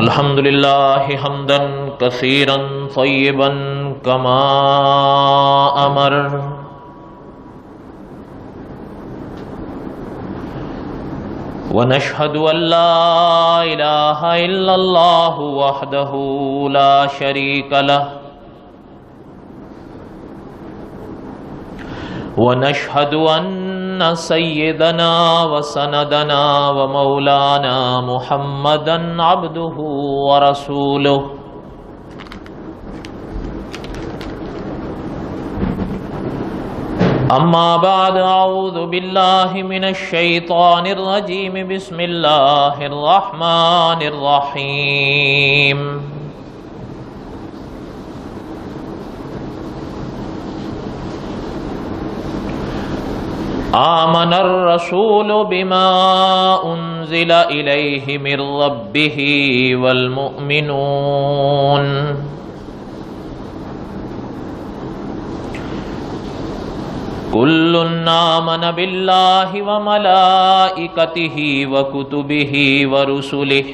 الحمد لله حمدا كثيرا طيبا كما أمر ونشهد أن لا إله إلا الله وحده لا شريك له ونشهد أن سيدنا وسندنا ومولانا محمدا عبده ورسوله أما بعد أعوذ بالله من الشيطان الرجيم بسم الله الرحمن الرحيم آمن الرسول بما أنزل إليه من ربه والمؤمنون كل آمن بالله وملائكته وكتبه ورسله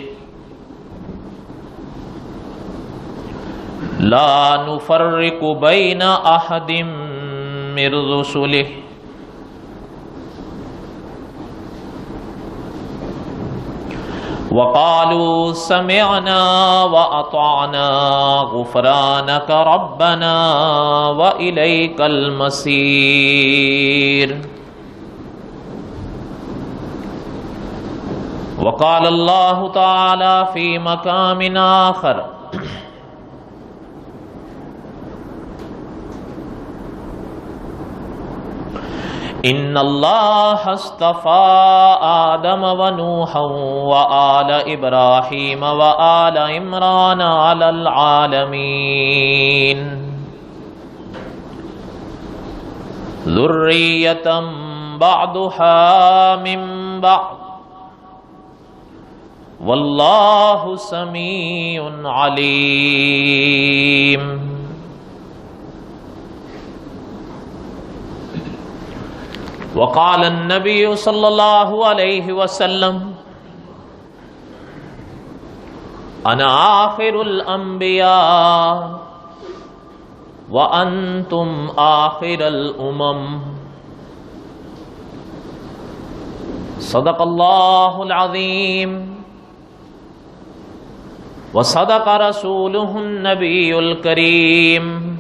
لا نفرق بين أحد من رسله وقالوا سمعنا وأطعنا غفرانك ربنا وإليك المصير وقال الله تعالى في مقام آخر إن الله اصطفى آدم ونوحا وآل إبراهيم وآل عمران على العالمين ذرية بعضها من بعض والله سميع عليم وقال النبي صلى الله عليه وسلم أنا آخر الأنبياء وأنتم آخر الأمم صدق الله العظيم وصدق رسوله النبي الكريم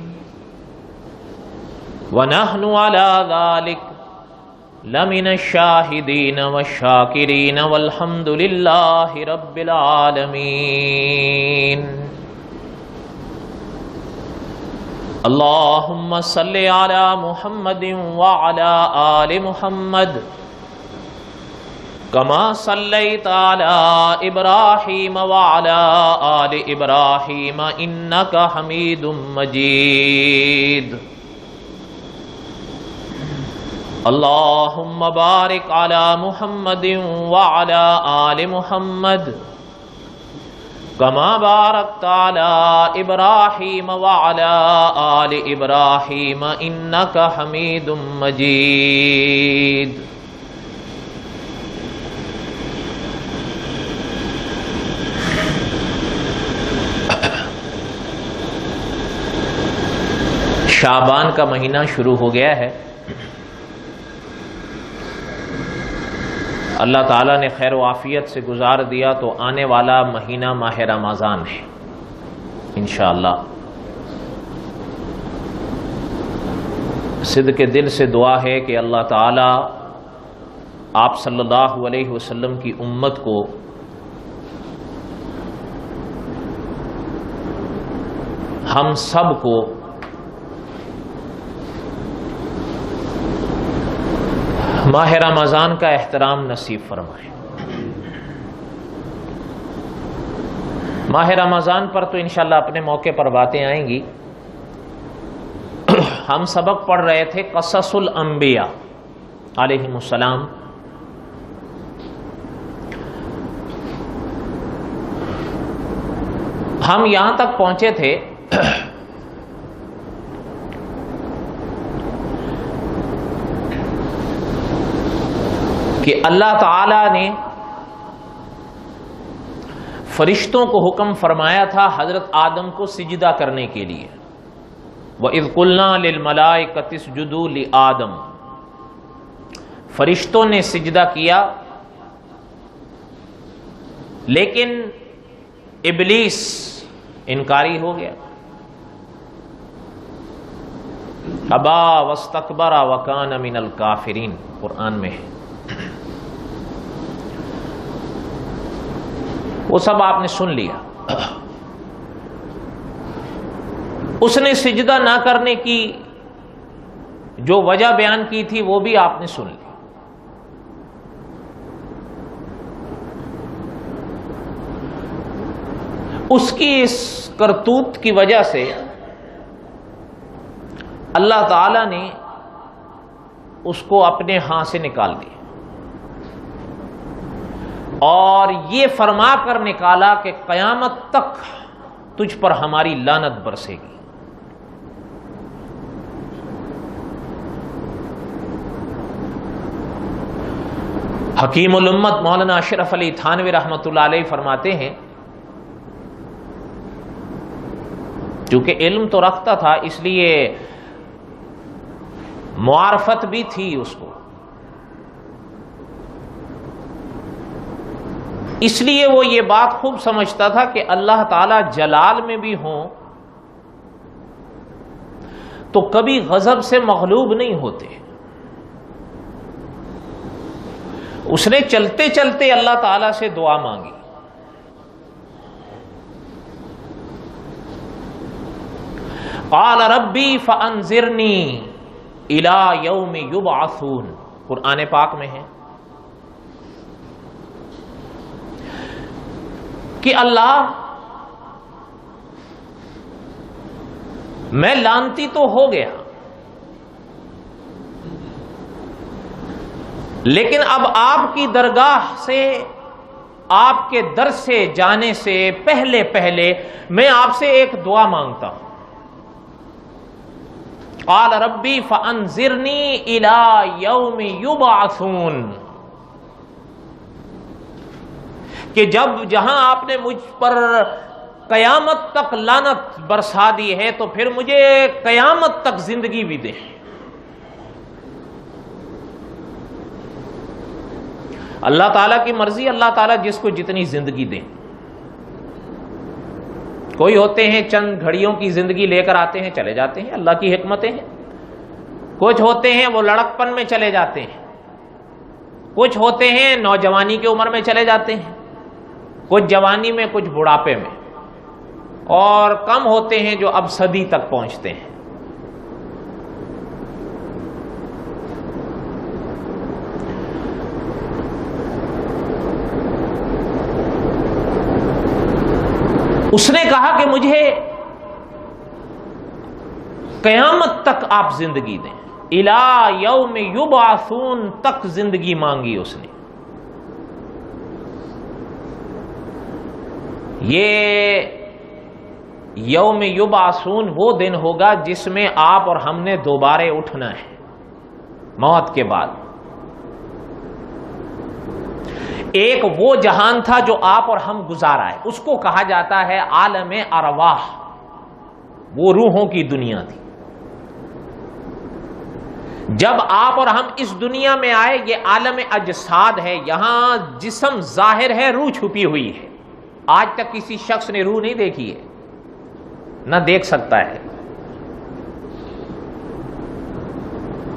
ونحن على ذلك لمن الشاهدين والشاكرين والحمد لله رب العالمين اللهم صل على محمد وعلى آل محمد كما صليت على إبراهيم وعلى آل إبراهيم إنك حميد مجيد اللهم بارك على محمد وعلى آل محمد كما باركت على إبراهيم وعلى آل إبراهيم إنك حميد مجيد شعبان کا مہینہ شروع ہو گیا ہے. اللہ تعالیٰ نے خیر و عافیت سے گزار دیا تو آنے والا مہینہ ماہ رمضان ہے انشاءاللہ. صدق کے دل سے دعا ہے کہ اللہ تعالیٰ آپ صلی اللہ علیہ وسلم کی امت کو ہم سب کو ماہ رمضان کا احترام نصیب فرمائے. ماہ رمضان پر تو انشاءاللہ اپنے موقع پر باتیں آئیں گی. ہم سبق پڑھ رہے تھے قصص الانبیاء علیہم السلام. ہم یہاں تک پہنچے تھے کہ اللہ تعالی نے فرشتوں کو حکم فرمایا تھا حضرت آدم کو سجدہ کرنے کے لیے. وَإِذْ قُلْنَا لِلْمَلَائِكَةِ اسْجُدُوا لِآدَمَ. فرشتوں نے سجدہ کیا، لیکن ابلیس انکاری ہو گیا. ابا واستکبر وکان من الکافرین قرآن میں ہے. وہ سب آپ نے سن لیا. اس نے سجدہ نہ کرنے کی جو وجہ بیان کی تھی وہ بھی آپ نے سن لی. اس کی اس کرتوت کی وجہ سے اللہ تعالی نے اس کو اپنے ہاں سے نکال دیا، اور یہ فرما کر نکالا کہ قیامت تک تجھ پر ہماری لعنت برسے گی. حکیم الامت مولانا اشرف علی تھانوی رحمۃ اللہ علیہ فرماتے ہیں، چونکہ علم تو رکھتا تھا اس لیے معرفت بھی تھی اس کو، اس لیے وہ یہ بات خوب سمجھتا تھا کہ اللہ تعالی جلال میں بھی ہوں تو کبھی غضب سے مغلوب نہیں ہوتے. اس نے چلتے چلتے اللہ تعالی سے دعا مانگی. قال ربی فانذرنی الی یوم یبعثون قرآن پاک میں ہے کہ اللہ میں لعنتی تو ہو گیا، لیکن اب آپ کی درگاہ سے، آپ کے در سے جانے سے پہلے میں آپ سے ایک دعا مانگتا ہوں. قال ربی فانذرنی الی یوم یبعثون، کہ جہاں آپ نے مجھ پر قیامت تک لعنت برسا دی ہے تو پھر مجھے قیامت تک زندگی بھی دے. اللہ تعالیٰ کی مرضی، اللہ تعالیٰ جس کو جتنی زندگی دے. کوئی ہوتے ہیں چند گھڑیوں کی زندگی لے کر آتے ہیں چلے جاتے ہیں، اللہ کی حکمتیں ہیں. کچھ ہوتے ہیں وہ لڑکپن میں چلے جاتے ہیں، کچھ ہوتے ہیں نوجوانی کی عمر میں چلے جاتے ہیں، کچھ جوانی میں کچھ بڑھاپے میں، اور کم ہوتے ہیں جو اب صدی تک پہنچتے ہیں. اس نے کہا کہ مجھے قیامت تک آپ زندگی دیں، الی یوم یبعثون تک زندگی مانگی اس نے. یہ یوم یبعثون وہ دن ہوگا جس میں آپ اور ہم نے دوبارہ اٹھنا ہے موت کے بعد. ایک وہ جہان تھا جو آپ اور ہم گزارا ہے، اس کو کہا جاتا ہے عالم ارواح، وہ روحوں کی دنیا تھی. جب آپ اور ہم اس دنیا میں آئے یہ عالم اجساد ہے، یہاں جسم ظاہر ہے، روح چھپی ہوئی ہے. آج تک کسی شخص نے روح نہیں دیکھی ہے، نہ دیکھ سکتا ہے.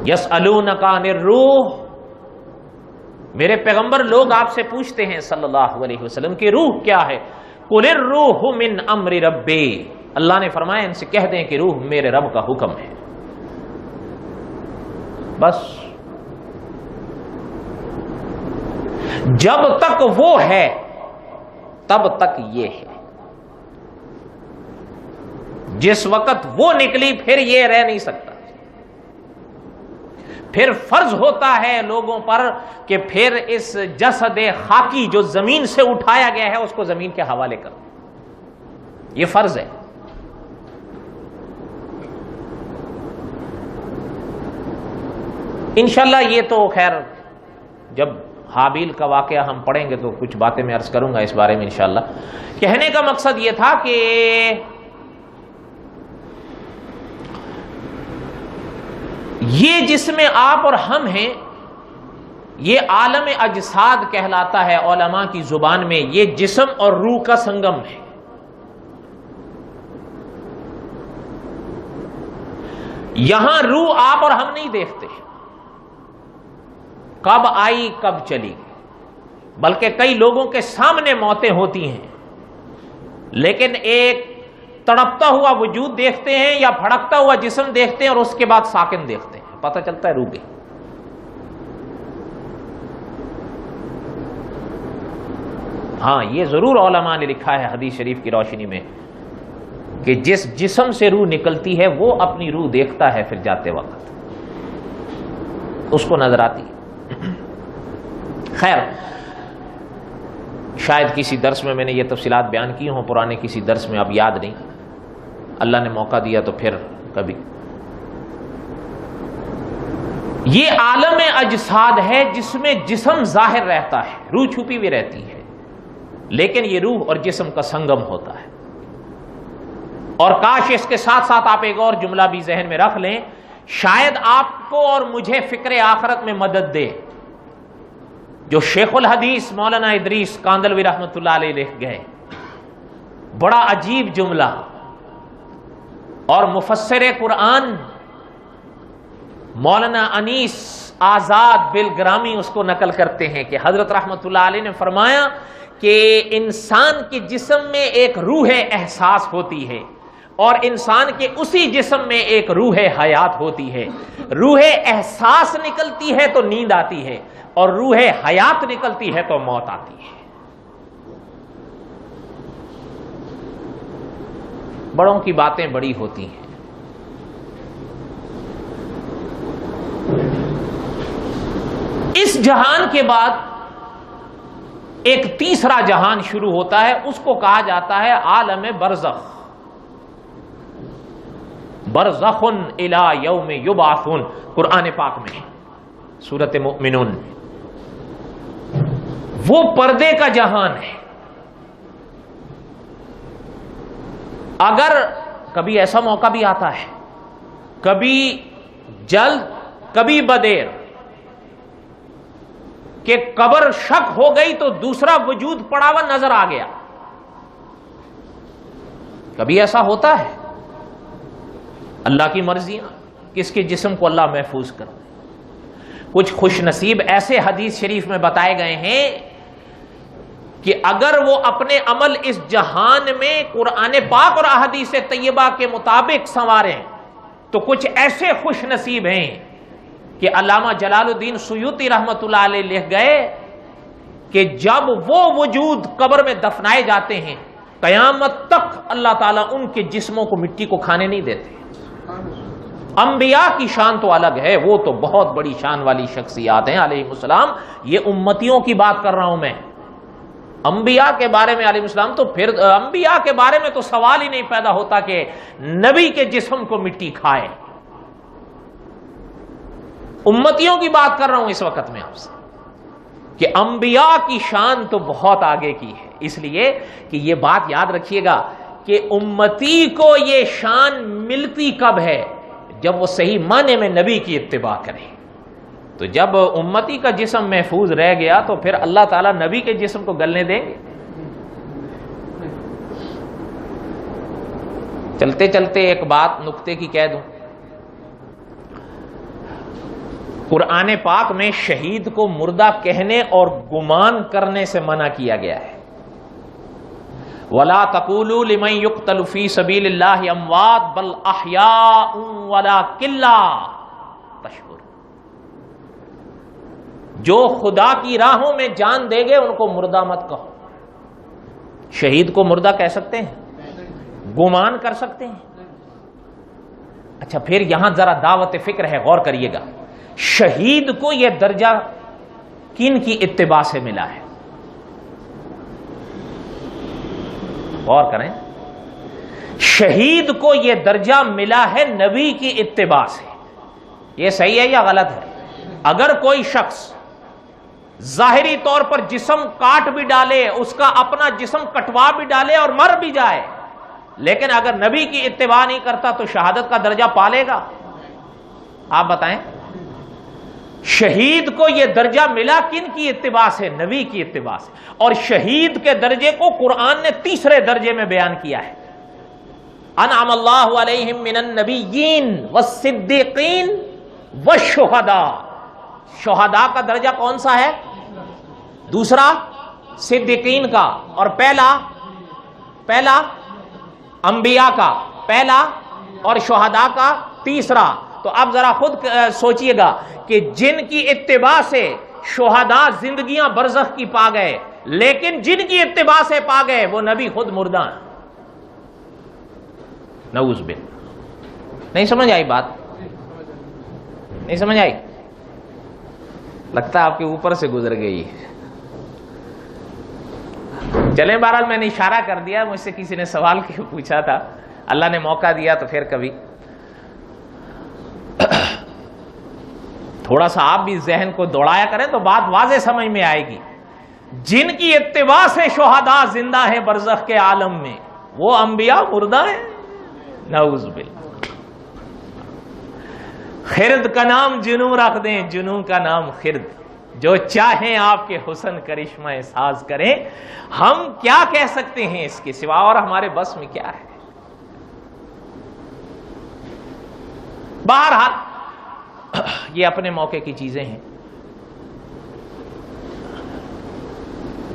یسألونک عن الروح، میرے پیغمبر لوگ آپ سے پوچھتے ہیں صلی اللہ علیہ وسلم کہ روح کیا ہے؟ قل الروح من امر ربی، اللہ نے فرمایا ان سے کہہ دیں کہ روح میرے رب کا حکم ہے. بس جب تک وہ ہے تب تک یہ ہے. جس وقت وہ نکلی پھر یہ رہ نہیں سکتا. پھر فرض ہوتا ہے لوگوں پر کہ پھر اس جسد خاکی جو زمین سے اٹھایا گیا ہے اس کو زمین کے حوالے کر. یہ فرض ہے. انشاءاللہ یہ تو خیر جب حابیل کا واقعہ ہم پڑھیں گے تو کچھ باتیں میں عرض کروں گا اس بارے میں انشاءاللہ. کہنے کا مقصد یہ تھا کہ یہ جس میں آپ اور ہم ہیں یہ عالم اجساد کہلاتا ہے علماء کی زبان میں. یہ جسم اور روح کا سنگم ہے. یہاں روح آپ اور ہم نہیں دیکھتے کب آئی کب چلی گئی، بلکہ کئی لوگوں کے سامنے موتیں ہوتی ہیں لیکن ایک تڑپتا ہوا وجود دیکھتے ہیں یا پھڑکتا ہوا جسم دیکھتے ہیں اور اس کے بعد ساکن دیکھتے ہیں، پتہ چلتا ہے روح گئی. ہاں یہ ضرور علماء نے لکھا ہے حدیث شریف کی روشنی میں کہ جس جسم سے روح نکلتی ہے وہ اپنی روح دیکھتا ہے پھر جاتے وقت اس کو نظر آتی ہے. خیر شاید کسی درس میں نے یہ تفصیلات بیان کی ہوں، پرانے کسی درس میں اب یاد نہیں، اللہ نے موقع دیا تو پھر کبھی. یہ عالم اجساد ہے جس میں جسم ظاہر رہتا ہے، روح چھپی ہوئی رہتی ہے، لیکن یہ روح اور جسم کا سنگم ہوتا ہے. اور کاش اس کے ساتھ ساتھ آپ ایک اور جملہ بھی ذہن میں رکھ لیں، شاید آپ کو اور مجھے فکر آخرت میں مدد دے. جو شیخ الحدیث مولانا ادریس کاندلوی رحمۃ اللہ علیہ لکھ گئے، بڑا عجیب جملہ، اور مفسر قرآن مولانا انیس آزاد بالگرامی اس کو نقل کرتے ہیں کہ حضرت رحمۃ اللہ علیہ نے فرمایا کہ انسان کے جسم میں ایک روح احساس ہوتی ہے اور انسان کے اسی جسم میں ایک روح حیات ہوتی ہے. روح احساس نکلتی ہے تو نیند آتی ہے اور روح حیات نکلتی ہے تو موت آتی ہے. بڑوں کی باتیں بڑی ہوتی ہیں. اس جہان کے بعد ایک تیسرا جہان شروع ہوتا ہے، اس کو کہا جاتا ہے عالم برزخ. برزخ الی یوم یبعثون، قرآن پاک میں سورۃ مؤمنون. وہ پردے کا جہان ہے. اگر کبھی ایسا موقع بھی آتا ہے، کبھی جلد کبھی بدیر، کہ قبر شک ہو گئی تو دوسرا وجود پڑا ہوا نظر آ گیا، کبھی ایسا ہوتا ہے. اللہ کی مرضیاں، کس کے جسم کو اللہ محفوظ کر دے. کچھ خوش نصیب ایسے حدیث شریف میں بتائے گئے ہیں کہ اگر وہ اپنے عمل اس جہان میں قرآن پاک اور احادیث طیبہ کے مطابق سنواریں تو کچھ ایسے خوش نصیب ہیں کہ علامہ جلال الدین سیوطی رحمۃ اللہ علیہ لکھ گئے کہ جب وہ وجود قبر میں دفنائے جاتے ہیں قیامت تک اللہ تعالیٰ ان کے جسموں کو مٹی کو کھانے نہیں دیتے. انبیاء کی شان تو الگ ہے، وہ تو بہت بڑی شان والی شخصیات ہیں علیہ السلام. یہ امتیوں کی بات کر رہا ہوں میں. انبیاء کے بارے میں علیہ السلام تو پھر انبیاء کے بارے میں تو سوال ہی نہیں پیدا ہوتا کہ نبی کے جسم کو مٹی کھائے. امتیوں کی بات کر رہا ہوں اس وقت میں آپ سے کہ انبیاء کی شان تو بہت آگے کی ہے. اس لیے کہ یہ بات یاد رکھیے گا کہ امتی کو یہ شان ملتی کب ہے؟ جب وہ صحیح معنی میں نبی کی اتباع کرے. تو جب امتی کا جسم محفوظ رہ گیا تو پھر اللہ تعالیٰ نبی کے جسم کو گلنے دیں گے؟ چلتے چلتے ایک بات نقطے کی کہہ دوں. قرآن پاک میں شہید کو مردہ کہنے اور گمان کرنے سے منع کیا گیا ہے. وَلَا تَقُولُوا لِمَنْ يُقْتَلُ فِي سَبِيلِ اللَّهِ أَمْوَاتٌ بَلْ أَحْيَاءٌ وَلَكِنْ لَا تَشْعُرُونَ. جو خدا کی راہوں میں جان دے گے ان کو مردہ مت کہو. شہید کو مردہ کہہ سکتے ہیں؟ گمان کر سکتے ہیں؟ اچھا پھر یہاں ذرا دعوت فکر ہے، غور کریے گا. شہید کو یہ درجہ کن کی اتباع سے ملا ہے؟ غور کریں. شہید کو یہ درجہ ملا ہے نبی کی اتباع سے. یہ صحیح ہے یا غلط ہے؟ اگر کوئی شخص ظاہری طور پر جسم کاٹ بھی ڈالے، اس کا اپنا جسم کٹوا بھی ڈالے اور مر بھی جائے، لیکن اگر نبی کی اتباع نہیں کرتا تو شہادت کا درجہ پالے گا؟ آپ بتائیں، شہید کو یہ درجہ ملا کن کی اتباع سے؟ نبی کی اتباع سے. اور شہید کے درجے کو قرآن نے تیسرے درجے میں بیان کیا ہے، انعم اللہ علیہم من النبیین والصدیقین والشہداء. شہداء کا درجہ کون سا ہے؟ دوسرا صدیقین کا، اور پہلا انبیاء کا، پہلا اور شہداء کا تیسرا. تو اب ذرا خود سوچئے گا کہ جن کی اتباع سے شہداء زندگیاں برزخ کی پا گئے، لیکن جن کی اتباع سے پا گئے وہ نبی خود مردہ ہیں. نعوذ باللہ. نہیں سمجھ آئی بات؟ نہیں سمجھ آئی؟ لگتا ہے آپ کے اوپر سے گزر گئی. چلیں بہرحال میں نے اشارہ کر دیا. مجھ سے کسی نے سوال پوچھا تھا، اللہ نے موقع دیا تو پھر کبھی تھوڑا سا آپ بھی ذہن کو دوڑایا کریں تو بات واضح سمجھ میں آئے گی. جن کی اتباع سے شہداء زندہ ہیں برزخ کے عالم میں، وہ انبیاء مردہ ہیں. نعوذ باللہ. خرد کا نام جنوں رکھ دیں، جنوں کا نام خرد. جو چاہیں آپ کے حسن کرشمہ ساز کریں. ہم کیا کہہ سکتے ہیں اس کے سوا، اور ہمارے بس میں کیا ہے؟ بہرحال یہ اپنے موقع کی چیزیں ہیں.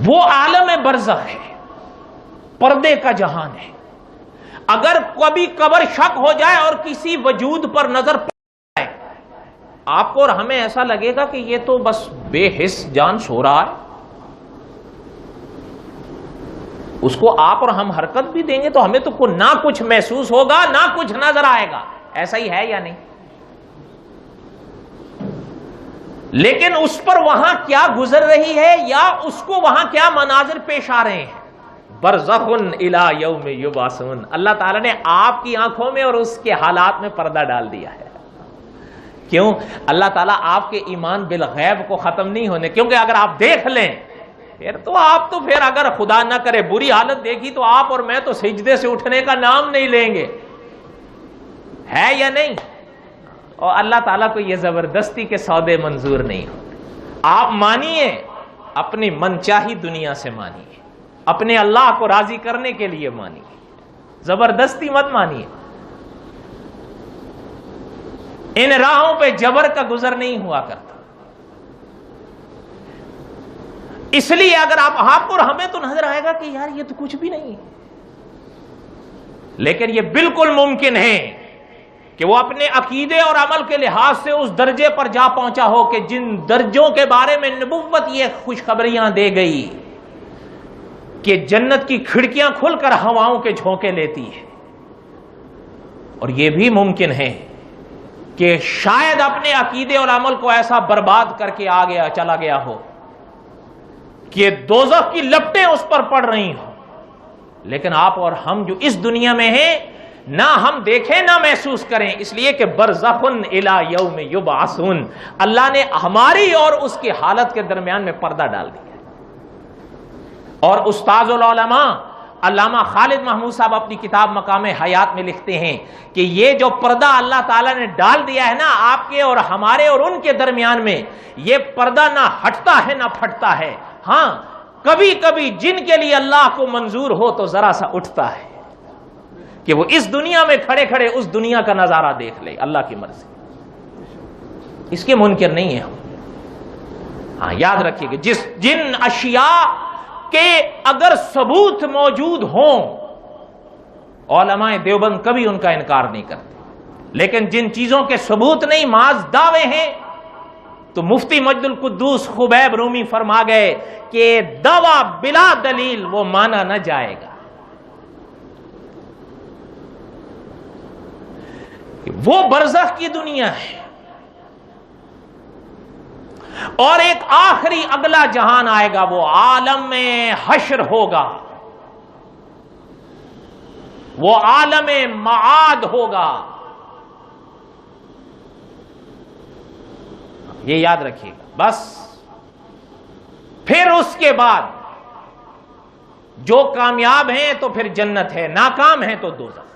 وہ عالم برزخ ہے، پردے کا جہان ہے. اگر کبھی قبر شک ہو جائے اور کسی وجود پر نظر پڑ جائے، آپ کو اور ہمیں ایسا لگے گا کہ یہ تو بس بے حس جان سو رہا ہے. اس کو آپ اور ہم حرکت بھی دیں گے تو ہمیں تو نہ کچھ محسوس ہوگا نہ کچھ نظر آئے گا. ایسا ہی ہے یا نہیں؟ لیکن اس پر وہاں کیا گزر رہی ہے، یا اس کو وہاں کیا مناظر پیش آ رہے ہیں؟ برزخ الی یوم یبعثون. اللہ تعالیٰ نے آپ کی آنکھوں میں اور اس کے حالات میں پردہ ڈال دیا ہے. کیوں؟ اللہ تعالیٰ آپ کے ایمان بالغیب کو ختم نہیں ہونے. کیونکہ اگر آپ دیکھ لیں پھر اگر خدا نہ کرے بری حالت دیکھی تو آپ اور میں تو سجدے سے اٹھنے کا نام نہیں لیں گے. ہے یا نہیں؟ اور اللہ تعالیٰ کو یہ زبردستی کے سودے منظور نہیں ہوتے. آپ مانیے، اپنی منچاہی دنیا سے مانیے، اپنے اللہ کو راضی کرنے کے لیے مانیے، زبردستی مت مانیے. ان راہوں پہ جبر کا گزر نہیں ہوا کرتا. اس لیے اگر آپ کو اور ہمیں تو نظر آئے گا کہ یار یہ تو کچھ بھی نہیں ہے، لیکن یہ بالکل ممکن ہے کہ وہ اپنے عقیدے اور عمل کے لحاظ سے اس درجے پر جا پہنچا ہو کہ جن درجوں کے بارے میں نبوت یہ خوشخبریاں دے گئی کہ جنت کی کھڑکیاں کھل کر ہواؤں کے جھونکے لیتی ہے. اور یہ بھی ممکن ہے کہ شاید اپنے عقیدے اور عمل کو ایسا برباد کر کے چلا گیا ہو کہ دوزخ کی لپٹیں اس پر پڑ رہی ہوں، لیکن آپ اور ہم جو اس دنیا میں ہیں نہ ہم دیکھیں نہ محسوس کریں، اس لیے کہ برزخ الی یوم یبعثون. اللہ نے ہماری اور اس کی حالت کے درمیان میں پردہ ڈال دیا. اور استاذ العلماء علامہ خالد محمود صاحب اپنی کتاب مقام حیات میں لکھتے ہیں کہ یہ جو پردہ اللہ تعالیٰ نے ڈال دیا ہے نا آپ کے اور ہمارے اور ان کے درمیان میں، یہ پردہ نہ ہٹتا ہے نہ پھٹتا ہے. ہاں کبھی کبھی جن کے لیے اللہ کو منظور ہو تو ذرا سا اٹھتا ہے کہ وہ اس دنیا میں کھڑے کھڑے اس دنیا کا نظارہ دیکھ لے. اللہ کی مرضی، اس کے منکر نہیں ہے ہم. ہاں یاد رکھیے کہ جن اشیاء کہ اگر ثبوت موجود ہوں، علماء دیوبند کبھی ان کا انکار نہیں کرتے، لیکن جن چیزوں کے ثبوت نہیں محض دعوے ہیں، تو مفتی مجد القدوس خبیب رومی فرما گئے کہ دعویٰ بلا دلیل وہ مانا نہ جائے گا. وہ برزخ کی دنیا ہے، اور ایک آخری اگلا جہان آئے گا، وہ عالم حشر ہوگا، وہ عالم معاد ہوگا. یہ یاد رکھیے گا. بس پھر اس کے بعد جو کامیاب ہیں تو پھر جنت ہے، ناکام ہیں تو دوزخ۔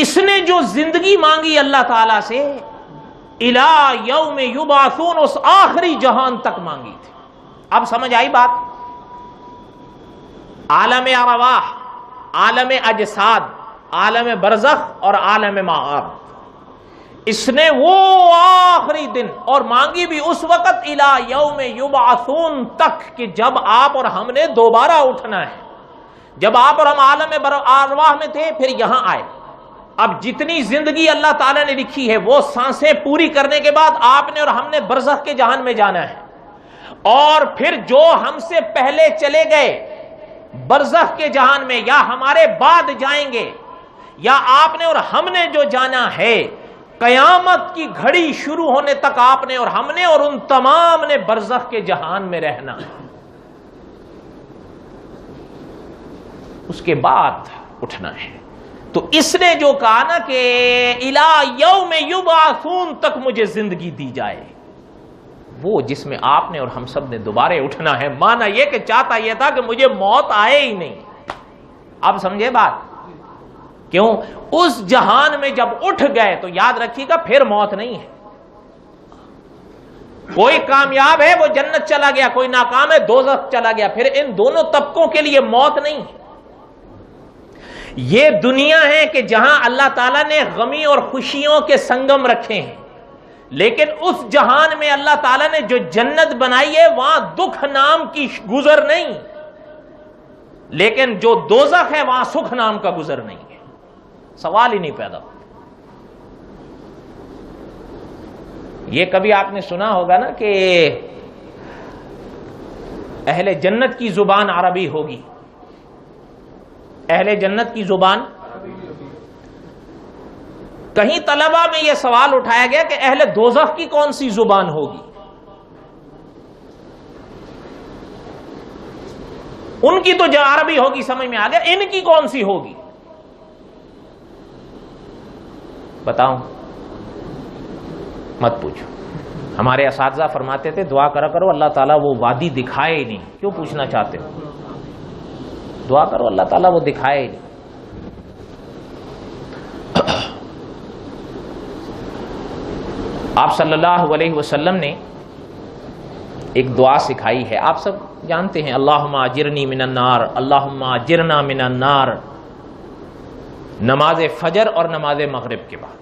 اس نے جو زندگی مانگی اللہ تعالی سے الی یوم یبعثون، اس آخری جہان تک مانگی تھی۔ اب سمجھ آئی بات؟ عالم ارواح، عالم اجساد، عالم برزخ اور عالم معاد، اس نے وہ آخری دن اور مانگی بھی اس وقت الی یوم یبعثون تک کہ جب آپ اور ہم نے دوبارہ اٹھنا ہے۔ جب آپ اور ہم عالم ارواح میں تھے، پھر یہاں آئے۔ اب جتنی زندگی اللہ تعالیٰ نے لکھی ہے وہ سانسیں پوری کرنے کے بعد آپ نے اور ہم نے برزخ کے جہان میں جانا ہے، اور پھر جو ہم سے پہلے چلے گئے برزخ کے جہان میں یا ہمارے بعد جائیں گے، یا آپ نے اور ہم نے جو جانا ہے، قیامت کی گھڑی شروع ہونے تک آپ نے اور ہم نے اور ان تمام نے برزخ کے جہان میں رہنا ہے۔ اس کے بعد اٹھنا ہے۔ تو اس نے جو کہا نا کہ الی یوم یبعثون تک مجھے زندگی دی جائے، وہ جس میں آپ نے اور ہم سب نے دوبارہ اٹھنا ہے، مانا یہ کہ چاہتا یہ تھا کہ مجھے موت آئے ہی نہیں۔ اب سمجھے بات؟ کیوں؟ اس جہان میں جب اٹھ گئے تو یاد رکھیے گا پھر موت نہیں ہے۔ کوئی کامیاب ہے وہ جنت چلا گیا، کوئی ناکام ہے دوزخ چلا گیا، پھر ان دونوں طبقوں کے لیے موت نہیں ہے۔ یہ دنیا ہے کہ جہاں اللہ تعالیٰ نے غمی اور خوشیوں کے سنگم رکھے ہیں، لیکن اس جہان میں اللہ تعالیٰ نے جو جنت بنائی ہے وہاں دکھ نام کی گزر نہیں، لیکن جو دوزخ ہے وہاں سکھ نام کا گزر نہیں ہے۔ سوال ہی نہیں پیدا ہوتا۔ یہ کبھی آپ نے سنا ہوگا نا کہ اہل جنت کی زبان عربی ہوگی، اہل جنت کی زبان۔ کہیں طلبہ میں یہ سوال اٹھایا گیا کہ اہل دوزخ کی کون سی زبان ہوگی؟ ان کی تو جو عربی ہوگی سمجھ میں آ گیا، ان کی کون سی ہوگی؟ بتاؤں؟ مت پوچھو۔ ہمارے اساتذہ فرماتے تھے دعا کرا کرو اللہ تعالیٰ وہ وادی دکھائے ہی نہیں۔ کیوں پوچھنا چاہتے ہو؟ دعا کرو اللہ تعالیٰ وہ دکھائے ہی نہیں۔ آپ صلی اللہ علیہ وسلم نے ایک دعا سکھائی ہے، آپ سب جانتے ہیں، اللہم اجرنی من النار، اللہم اجرنا من النار، نماز فجر اور نماز مغرب کے بعد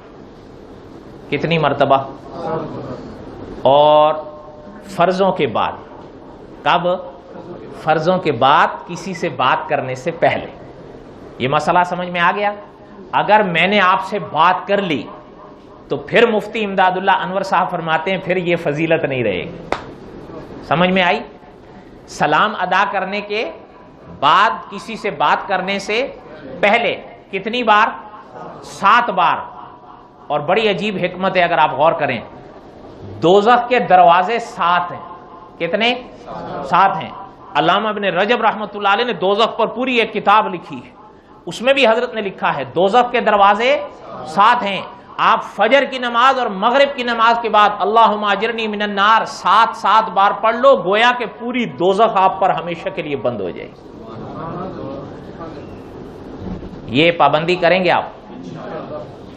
کتنی مرتبہ؟ اور فرضوں کے بعد کب؟ فرضوں کے بعد کسی سے بات کرنے سے پہلے۔ یہ مسئلہ سمجھ میں آ گیا؟ اگر میں نے آپ سے بات کر لی تو پھر مفتی امداد اللہ انور صاحب فرماتے ہیں پھر یہ فضیلت نہیں رہے گی۔ سمجھ میں آئی؟ سلام ادا کرنے کے بعد کسی سے بات کرنے سے پہلے کتنی بار؟ 7 بار۔ اور بڑی عجیب حکمت ہے اگر آپ غور کریں، دوزخ کے دروازے 7 ہیں۔ کتنے؟ 7 ہیں۔ علامہ ابن رجب رحمۃ اللہ علیہ نے دوزخ پر پوری ایک کتاب لکھی ہے، اس میں بھی حضرت نے لکھا ہے دوزخ کے دروازے 7 ہیں۔ آپ فجر کی نماز اور مغرب کی نماز کے بعد اللہم اجرنی من النار 7 بار پڑھ لو، گویا کہ پوری دوزخ آپ پر ہمیشہ کے لیے بند ہو جائے گی۔ یہ پابندی کریں گے آپ؟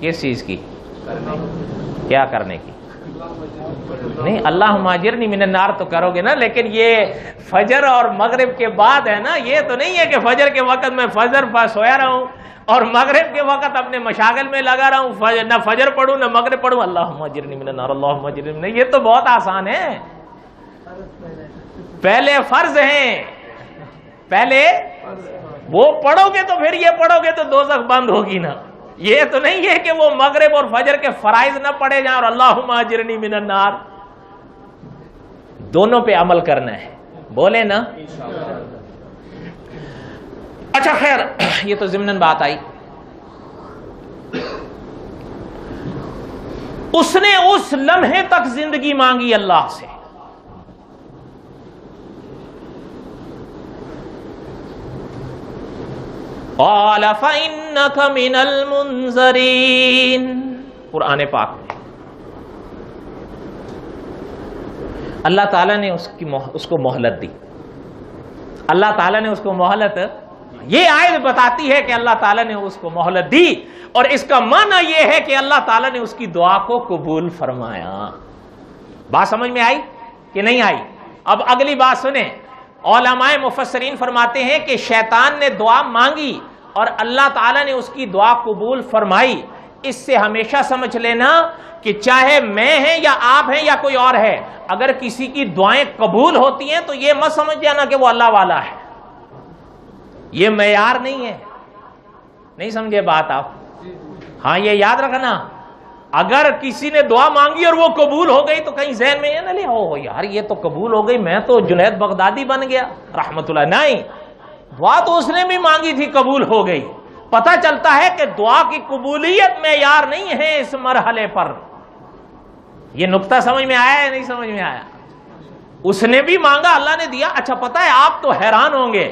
کس چیز کی؟ کیا کرنے کی؟ نہیں، اللہم اجرنی من النار تو کرو گے نا، لیکن یہ فجر اور مغرب کے بعد ہے نا، یہ تو نہیں ہے کہ فجر کے وقت میں فجر پر سویا رہا ہوں اور مغرب کے وقت اپنے مشاغل میں لگا رہا ہوں، نہ فجر پڑھوں نہ مغرب پڑھوں، اللہم اجرنی من النار اللہم اجرنی من النار۔ یہ تو بہت آسان ہے۔ پہلے فرض ہیں، پہلے وہ پڑھو گے تو پھر یہ پڑھو گے تو دوزخ بند ہوگی نا۔ یہ تو نہیں ہے کہ وہ مغرب اور فجر کے فرائض نہ پڑھے جائیں اور اللہم اجرنی من النار۔ دونوں پہ عمل کرنا ہے، بولے نا۔ اچھا خیر، یہ تو ضمناً بات آئی۔ اس نے اس لمحے تک زندگی مانگی اللہ سے، قال فإنك من المنذرين، قرآن پاک میں اللہ تعالیٰ نے اس کو مہلت دی. اللہ تعالیٰ نے اس کو مہلت، یہ آیت بتاتی ہے کہ اللہ تعالیٰ نے اس کو مہلت دی، اور اس کا معنی یہ ہے کہ اللہ تعالیٰ نے اس کی دعا کو قبول فرمایا. بات سمجھ میں آئی کہ نہیں آئی؟ اب اگلی بات سنیں. علماء مفسرین فرماتے ہیں کہ شیطان نے دعا مانگی اور اللہ تعالیٰ نے اس کی دعا قبول فرمائی. اس سے ہمیشہ سمجھ لینا کہ چاہے میں ہیں یا آپ ہیں یا کوئی اور ہے، اگر کسی کی دعائیں قبول ہوتی ہیں تو یہ مت سمجھ جانا کہ وہ اللہ والا ہے. یہ معیار نہیں ہے. نہیں سمجھے بات آپ؟ ہاں یہ یاد رکھنا، اگر کسی نے دعا مانگی اور وہ قبول ہو گئی تو کہیں ذہن میں یہ نہ لے او یار یہ تو قبول ہو گئی، میں تو جنید بغدادی بن گیا رحمت اللہ. نہیں، دعا تو اس نے بھی مانگی تھی، قبول ہو گئی. پتہ چلتا ہے کہ دعا کی قبولیت معیار نہیں ہے اس مرحلے پر. یہ نقطہ سمجھ میں آیا یا نہیں سمجھ میں آیا؟ اس نے بھی مانگا، اللہ نے دیا. اچھا پتہ ہے آپ تو حیران ہوں گے،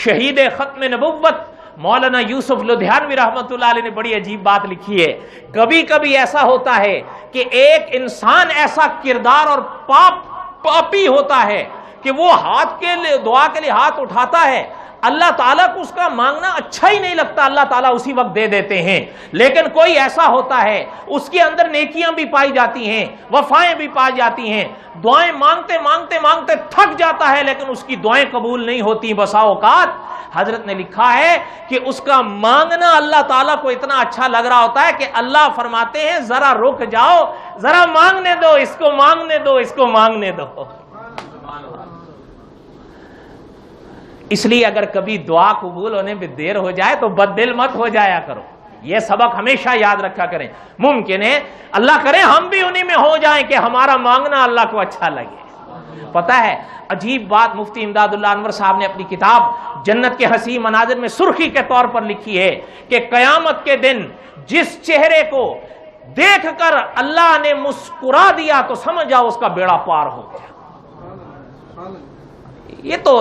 شہید ختم نبوت مولانا یوسف لدھیانوی رحمت اللہ علیہ نے بڑی عجیب بات لکھی ہے. کبھی کبھی ایسا ہوتا ہے کہ ایک انسان ایسا کردار اور پاپی ہوتا ہے کہ وہ ہاتھ کے لیے دعا کے لیے ہاتھ اٹھاتا ہے، اللہ تعالیٰ کو اس کا مانگنا اچھا ہی نہیں لگتا، اللہ تعالیٰ اسی وقت دے دیتے ہیں. لیکن کوئی ایسا ہوتا ہے اس کے اندر نیکیاں بھی پائی جاتی ہیں، وفائیں بھی پائی جاتی ہیں، دعائیں مانگتے مانگتے مانگتے تھک جاتا ہے لیکن اس کی دعائیں قبول نہیں ہوتی. بسا اوقات حضرت نے لکھا ہے کہ اس کا مانگنا اللہ تعالیٰ کو اتنا اچھا لگ رہا ہوتا ہے کہ اللہ فرماتے ہیں ذرا رک جاؤ، ذرا مانگنے دو، اس کو مانگنے دو، اس کو مانگنے دو. اس لیے اگر کبھی دعا قبول ہونے میں دیر ہو جائے تو بد دل مت ہو جایا کرو. یہ سبق ہمیشہ یاد رکھا کریں. ممکن ہے اللہ کرے ہم بھی انہی میں ہو جائیں کہ ہمارا مانگنا اللہ کو اچھا لگے. پتہ ہے عجیب بات مفتی امداد اللہ انور صاحب نے اپنی کتاب جنت کے حسین مناظر میں سرخی کے طور پر لکھی ہے کہ قیامت کے دن جس چہرے کو دیکھ کر اللہ نے مسکرا دیا تو سمجھ جاؤ اس کا بیڑا پار ہو گیا، یہ تو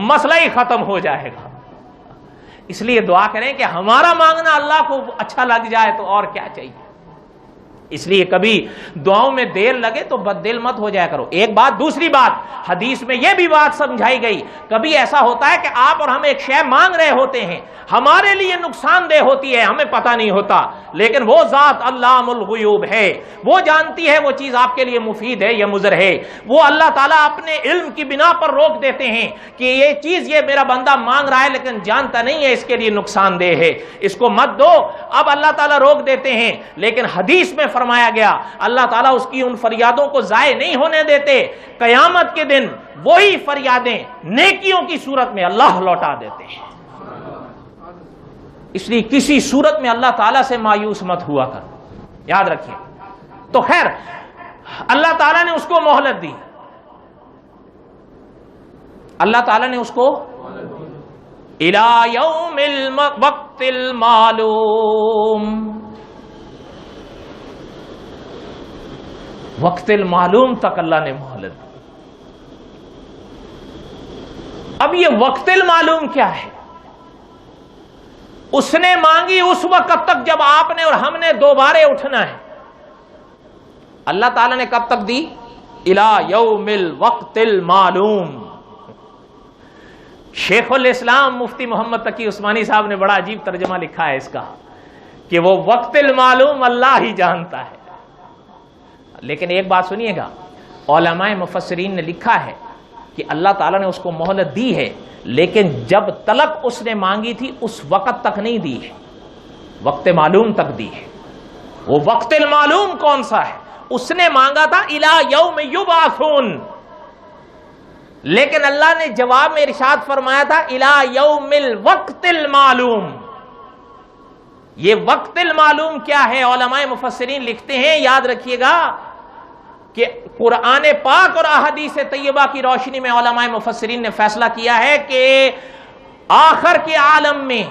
مسئلہ ہی ختم ہو جائے گا. اس لیے دعا کریں کہ ہمارا مانگنا اللہ کو اچھا لگ جائے تو اور کیا چاہیے. اس لیے کبھی دعاؤں میں دیر لگے تو بد دل مت ہو جایا کرو. ایک بات. دوسری بات، حدیث میں یہ بھی بات سمجھائی گئی، کبھی ایسا ہوتا ہے کہ آپ اور ہم ایک شے مانگ رہے ہوتے ہیں، ہمارے لیے نقصان دہ ہوتی ہے، ہمیں پتہ نہیں ہوتا، لیکن وہ ذات علام الغیوب ہے، وہ جانتی ہے وہ چیز آپ کے لیے مفید ہے یا مضر ہے. وہ اللہ تعالیٰ اپنے علم کی بنا پر روک دیتے ہیں کہ یہ چیز یہ میرا بندہ مانگ رہا ہے لیکن جانتا نہیں ہے اس کے لیے نقصان دہ ہے، اس کو مت دو. اب اللہ تعالیٰ روک دیتے ہیں، لیکن حدیث میں فرمایا گیا اللہ تعالیٰ اس کی ان فریادوں کو ضائع نہیں ہونے دیتے. قیامت کے دن وہی فریادیں نیکیوں کی صورت میں اللہ لوٹا دیتے ہیں. اس لیے کسی صورت میں اللہ تعالیٰ سے مایوس مت ہوا کر، یاد رکھیے. تو خیر اللہ تعالیٰ نے اس کو مہلت دی، اللہ تعالیٰ نے اس کو الی یوم الوقت المعلوم، وقت المعلوم تک اللہ نے مہلت دی. اب یہ وقت المعلوم کیا ہے؟ اس نے مانگی اس وقت تک جب آپ نے اور ہم نے دوبارے اٹھنا ہے. اللہ تعالیٰ نے کب تک دی؟ الی یوم الوقت المعلوم. شیخ الاسلام مفتی محمد تقی عثمانی صاحب نے بڑا عجیب ترجمہ لکھا ہے اس کا کہ وہ وقت المعلوم اللہ ہی جانتا ہے. لیکن ایک بات سنیے گا، علماء مفسرین نے لکھا ہے کہ اللہ تعالیٰ نے اس کو مہلت دی ہے لیکن جب طلب اس نے مانگی تھی اس وقت تک نہیں دی ہے، وقت معلوم تک دی ہے. وہ وقت المعلوم کون سا ہے؟ اس نے مانگا تھا الی یوم یبعثون، لیکن اللہ نے جواب میں ارشاد فرمایا تھا الی یوم الوقت المعلوم. یہ وقت المعلوم کیا ہے؟ علماء مفسرین لکھتے ہیں، یاد رکھیے گا کہ قرآن پاک اور احادیث طیبہ کی روشنی میں علماء مفسرین نے فیصلہ کیا ہے کہ آخر کے عالم میں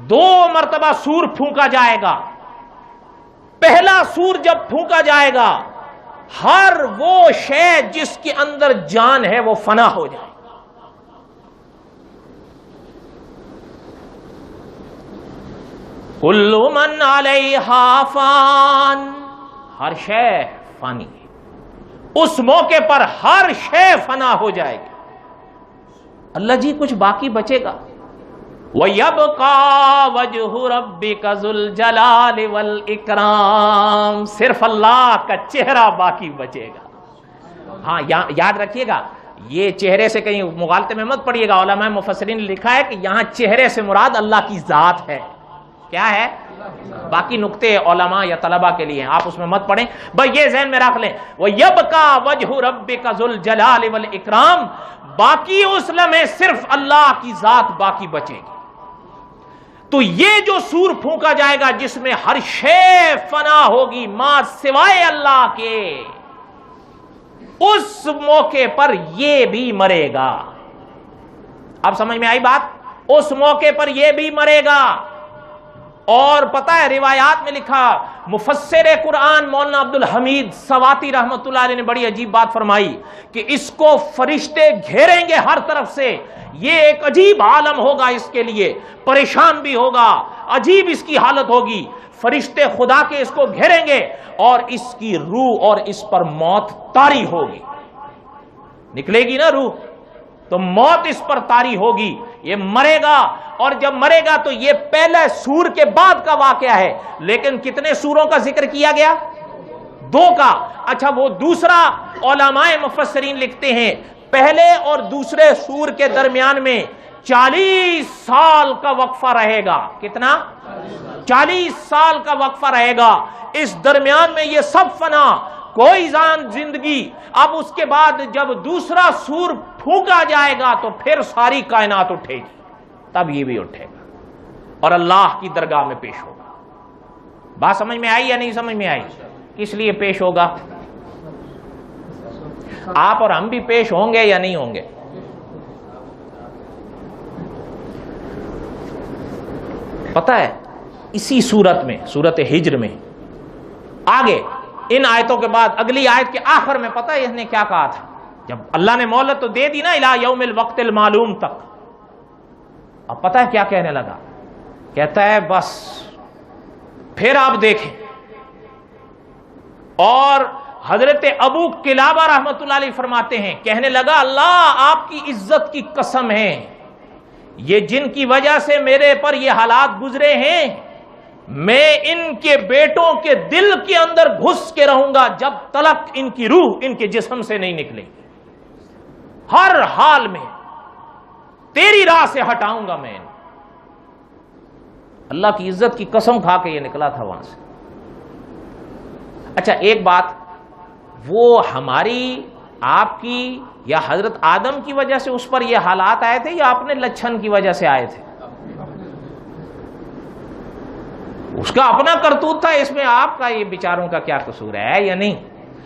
2 مرتبہ سور پھونکا جائے گا. پہلا سور جب پھونکا جائے گا ہر وہ شے جس کے اندر جان ہے وہ فنا ہو جائے گا. کل من علیہا فان، ہر شے فانی ہے، اس موقع پر ہر شے فنا ہو جائے گی۔ اللہ جی کچھ باقی بچے گا؟ وَيَبْقَى وَجْهُ رَبِّكَ ذُو الْجَلَالِ وَالْإِكْرَامِ، صرف اللہ کا چہرہ باقی بچے گا۔ ہاں یاد رکھیے گا، یہ چہرے سے کہیں مغالطے میں مت پڑیے گا، علماء مفسرین نے لکھا ہے کہ یہاں چہرے سے مراد اللہ کی ذات ہے۔ کیا ہے؟ باقی نقطے علماء یا طلبہ کے لیے ہیں، آپ اس میں مت پڑھیں، بھائی یہ ذہن میں رکھ لیں، وَيَبْقَى وَجْهُ رَبِّكَ ذُو الْجَلَالِ وَالْإِكْرَامِ، باقی اس لمحے صرف اللہ کی ذات باقی بچے گی۔ تو یہ جو سور پھونکا جائے گا جس میں ہر شے فنا ہوگی ماں سوائے اللہ کے، اس موقع پر یہ بھی مرے گا۔ اب سمجھ میں آئی بات؟ اس موقع پر یہ بھی مرے گا۔ اور پتہ ہے روایات میں لکھا، مفسر قرآن مولانا عبد الحمید سواتی رحمۃ اللہ علیہ نے بڑی عجیب بات فرمائی کہ اس کو فرشتے گھیریں گے ہر طرف سے، یہ ایک عجیب عالم ہوگا، اس کے لیے پریشان بھی ہوگا، عجیب اس کی حالت ہوگی، فرشتے خدا کے اس کو گھیریں گے اور اس کی روح اور اس پر موت طاری ہوگی، نکلے گی نا روح تو موت اس پر طاری ہوگی، یہ مرے گا۔ اور جب مرے گا تو یہ پہلے سور کے بعد کا واقعہ ہے، لیکن کتنے سوروں کا ذکر کیا گیا؟ 2 کا۔ اچھا وہ دوسرا، علماء مفسرین لکھتے ہیں پہلے اور دوسرے سور کے درمیان میں 40 سال کا وقفہ رہے گا۔ کتنا؟ 40 سال کا وقفہ رہے گا۔ اس درمیان میں یہ سب فنا، کوئی جان زندگی۔ اب اس کے بعد جب دوسرا سور پھونکا جائے گا تو پھر ساری کائنات اٹھے گی، تب یہ بھی اٹھے گا اور اللہ کی درگاہ میں پیش ہوگا۔ بات سمجھ میں آئی یا نہیں سمجھ میں آئی؟ کس لیے پیش ہوگا؟ آپ اور ہم بھی پیش ہوں گے یا نہیں ہوں گے؟ پتہ ہے اسی صورت میں، صورت ہجر میں آگے ان آیتوں کے بعد اگلی آیت کے آخر میں پتہ ہے اس نے کیا کہا تھا؟ جب اللہ نے مہلت تو دے دی نا الی یوم الوقت المعلوم تک، اب پتہ ہے کیا کہنے لگا؟ کہتا ہے بس پھر آپ دیکھیں۔ اور حضرت ابو قلابہ رحمۃ اللہ علیہ فرماتے ہیں، کہنے لگا اللہ آپ کی عزت کی قسم ہے، یہ جن کی وجہ سے میرے پر یہ حالات گزرے ہیں، میں ان کے بیٹوں کے دل کے اندر گھس کے رہوں گا جب تلک ان کی روح ان کے جسم سے نہیں نکلے گی، ہر حال میں تیری راہ سے ہٹاؤں گا میں۔ اللہ کی عزت کی قسم کھا کے یہ نکلا تھا وہاں سے۔ اچھا ایک بات، وہ ہماری آپ کی یا حضرت آدم کی وجہ سے اس پر یہ حالات آئے تھے یا اپنے لچھن کی وجہ سے آئے تھے؟ اس کا اپنا کرتوت تھا، اس میں آپ کا یہ بیچاروں کا کیا قصور ہے یا نہیں؟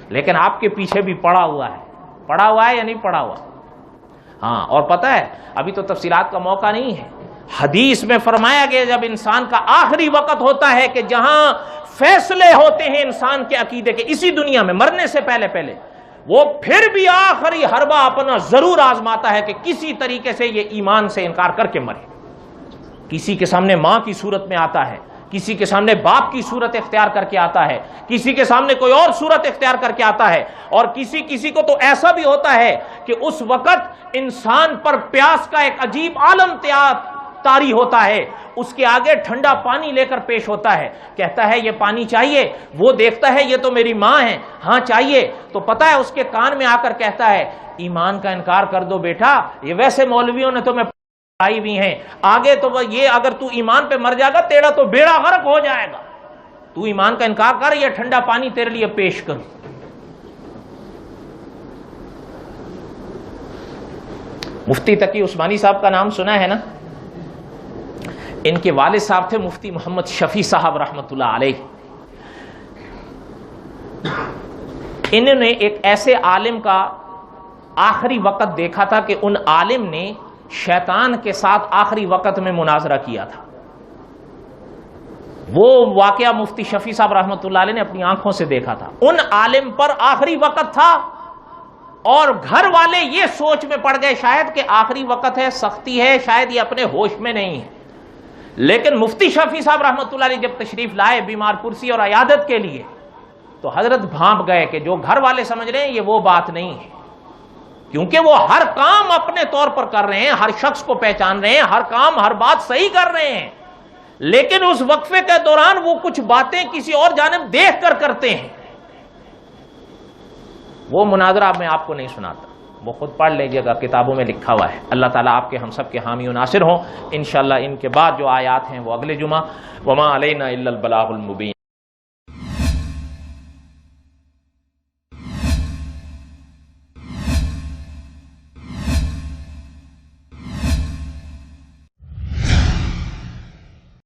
لیکن آپ کے پیچھے بھی پڑا ہوا ہے یا نہیں پڑا ہوا؟ ہاں، اور پتہ ہے ابھی تو تفصیلات کا موقع نہیں ہے، حدیث میں فرمایا گیا جب انسان کا آخری وقت ہوتا ہے کہ جہاں فیصلے ہوتے ہیں انسان کے عقیدے کے، اسی دنیا میں مرنے سے پہلے وہ پھر بھی آخری حربہ اپنا ضرور آزماتا ہے کہ کسی طریقے سے یہ ایمان سے انکار کر کے مرے۔ کسی کے سامنے ماں کی صورت میں آتا ہے، کسی کے سامنے باپ کی صورت اختیار کر کے آتا ہے، کسی کے سامنے کوئی اور صورت اختیار کر کے آتا ہے، اور کسی کو تو ایسا بھی ہوتا ہے کہ اس وقت انسان پر پیاس کا ایک عجیب عالم طاری ہوتا ہے، اس کے آگے ٹھنڈا پانی لے کر پیش ہوتا ہے، کہتا ہے یہ پانی چاہیے، وہ دیکھتا ہے یہ تو میری ماں ہے، ہاں چاہیے، تو پتہ ہے اس کے کان میں آ کر کہتا ہے ایمان کا انکار کر دو بیٹا، یہ ویسے مولویوں نے تمہیں پڑھائی بھی ہیں، آگے تو یہ اگر تو ایمان پہ مر جائے گا تیرا تو بیڑا غرق ہو جائے گا، تو ایمان کا انکار کر، یہ ٹھنڈا پانی تیرے لیے پیش کر۔ مفتی تقی عثمانی صاحب کا نام سنا ہے نا؟ ان کے والد صاحب تھے مفتی محمد شفیع صاحب رحمۃ اللہ علیہ۔ انہوں نے ایک ایسے عالم کا آخری وقت دیکھا تھا کہ ان عالم نے شیطان کے ساتھ آخری وقت میں مناظرہ کیا تھا۔ وہ واقعہ مفتی شفیع صاحب رحمۃ اللہ علیہ نے اپنی آنکھوں سے دیکھا تھا۔ ان عالم پر آخری وقت تھا اور گھر والے یہ سوچ میں پڑ گئے شاید کہ آخری وقت ہے، سختی ہے، شاید یہ اپنے ہوش میں نہیں ہے، لیکن مفتی شفیع صاحب رحمۃ اللہ علیہ جب تشریف لائے بیمار پرسی اور عیادت کے لیے تو حضرت بھانپ گئے کہ جو گھر والے سمجھ رہے ہیں یہ وہ بات نہیں ہے، کیونکہ وہ ہر کام اپنے طور پر کر رہے ہیں، ہر شخص کو پہچان رہے ہیں، ہر کام ہر بات صحیح کر رہے ہیں، لیکن اس وقفے کے دوران وہ کچھ باتیں کسی اور جانب دیکھ کر کرتے ہیں۔ وہ مناظرہ میں آپ کو نہیں سناتا، وہ خود پڑھ لیجئے گا، کتابوں میں لکھا ہوا ہے۔ اللہ تعالیٰ آپ کے ہم سب کے حامی و ناصر ہوں۔ انشاءاللہ ان کے بعد جو آیات ہیں وہ اگلے جمعہ۔ وما علینا الا البلاغ المبین۔